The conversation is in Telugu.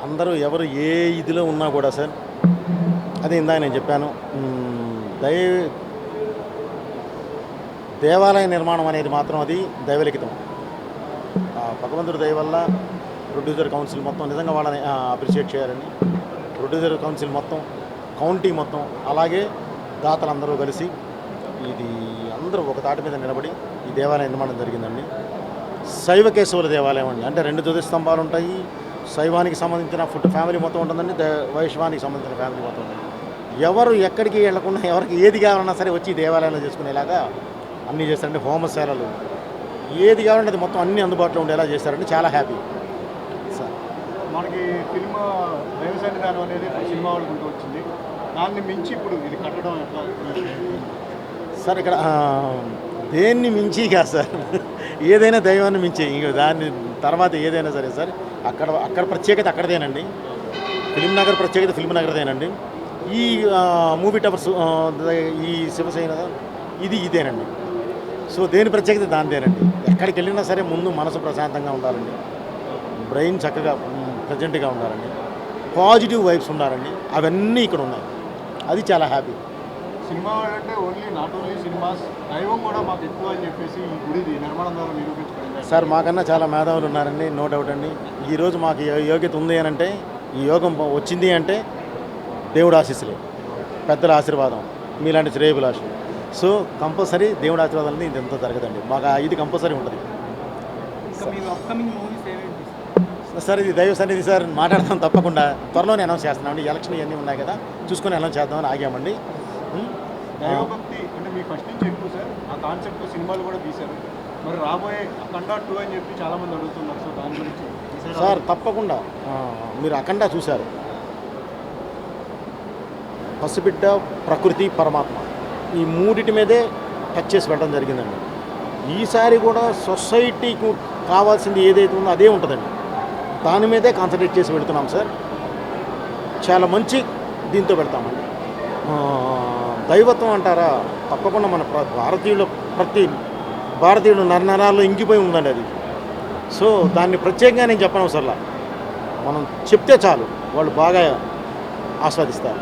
అందరూ ఎవరు ఏ ఇదిలో ఉన్నా కూడా సార్, అదే ఇందాక నేను చెప్పాను. దై దేవాలయ నిర్మాణం అనేది మాత్రం అది దైవలిఖితం. భగవంతుడి దయ వల్ల ప్రొడ్యూసర్ కౌన్సిల్ మొత్తం నిజంగా వాళ్ళని అప్రిషియేట్ చేయాలని, ప్రొడ్యూసర్ కౌన్సిల్ మొత్తం, కౌంటీ మొత్తం, అలాగే దాతలందరూ కలిసి ఇది అందరూ ఒక తాటి మీద నిలబడి ఈ దేవాలయ నిర్మాణం జరిగిందండి. శైవకేశవుల దేవాలయం అండి. అంటే 2 ధ్వజస్తంభాలు ఉంటాయి. శైవానికి సంబంధించిన ఫ్యామిలీ మొత్తం ఉంటుందండి, వైష్ణవానికి సంబంధించిన ఫ్యామిలీ మొత్తం ఉంటుంది. ఎవరు ఎక్కడికి వెళ్లకుండా ఎవరికి ఏది కావాలన్నా సరే వచ్చి దేవాలయంలో చేసుకునేలాగా అన్నీ చేస్తారండి. హోమశాలలు ఏది కావాలంటే అది మొత్తం అన్నీ అందుబాటులో ఉండేలా చేస్తారండి. చాలా హ్యాపీ సార్. మనకి ఫిల్మ్ దైవసన్నిధానం అనేది సినిమా వాళ్ళకుంటూ వచ్చింది. దాన్ని మించి ఇప్పుడు ఇది కట్టడం ఎట్లా సార్? ఇక్కడ దేన్ని మించి కాదు సార్, ఏదైనా దైవాన్ని మించి, ఇంక దాని తర్వాత ఏదైనా సరే సార్. అక్కడ ప్రత్యేకత అక్కడదేనండి. ఫిల్మ్ నగర్ ప్రత్యేకత ఫిల్మ్ నగర్దేనండి. ఈ మూవీ టవర్స్, ఈ శివసేన ఇదేనండి. సో దేని ప్రత్యేకత దానిదేనండి. ఎక్కడికి వెళ్ళినా సరే ముందు మనసు ప్రశాంతంగా ఉండాలండి, బ్రెయిన్ చక్కగా ప్రజెంట్గా ఉండాలండి, పాజిటివ్ వైబ్స్ ఉండాలండి. అవన్నీ ఇక్కడ ఉన్నాయి. అది చాలా హ్యాపీ. సినిమా వాళ్ళంటే నాట్ ఓన్లీ సినిమాస్, దైవం కూడా మాకు ఎక్కువ అని చెప్పేసి ఈ గుడిది నిర్మాణం ద్వారా నిరూపించుకోండి సార్. మాకన్నా చాలా మేధావులు ఉన్నారండి, నో డౌట్ అండి. ఈరోజు మాకు యోగ్యత ఉంది అని అంటే, ఈ యోగం వచ్చింది అంటే దేవుడు ఆశీస్సులే, పెద్దల ఆశీర్వాదం, మీలాంటి శ్రేయభిలాషులు. సో కంపల్సరీ దేవుడి ఆశీర్వాదాలని ఇది ఎంతో జరగదండి. మాకు ఇది కంపల్సరీ ఉంటుంది సార్. ఇది దైవ సన్నిధి సార్, మాట్లాడతాం తప్పకుండా. త్వరలోనే అనౌన్స్ చేస్తున్నామండి. ఎలక్షన్ ఇవన్నీ ఉన్నాయి కదా, చూసుకొని అనౌన్స్ చేద్దామని ఆగామండి. దైవభక్తి అంటే మీ ఫస్ట్ నుంచి ఎక్కువ సార్. ఆ కాన్సెప్ట్ సినిమాలు కూడా తీశారు. మరి రాబోయే అఖండ 2 అని చెప్పి చాలామంది అడుగుతున్నారు. సో దాని గురించి సార్ తప్పకుండా. మీరు అఖండ చూశారు, పసిబిడ్డ, ప్రకృతి, పరమాత్మ, ఈ మూడిటి మీదే టచ్ చేసి పెట్టడం జరిగిందండి. ఈసారి కూడా సొసైటీకి కావాల్సింది ఏదైతే ఉందో అదే ఉంటుందండి. దాని మీదే కాన్సన్ట్రేట్ చేసి పెడుతున్నాం సార్. చాలా మంచి దీంతో పెడతామండి. దైవత్వం అంటారా, తప్పకుండా మన ప్రతి భారతీయుడు నరనరాల్లో ఇంకిపోయి ఉందండి అది. సో దాన్ని ప్రత్యేకంగా నేను చెప్పనవసరంలా, మనం చెప్తే చాలు వాళ్ళు బాగా ఆస్వాదిస్తారు.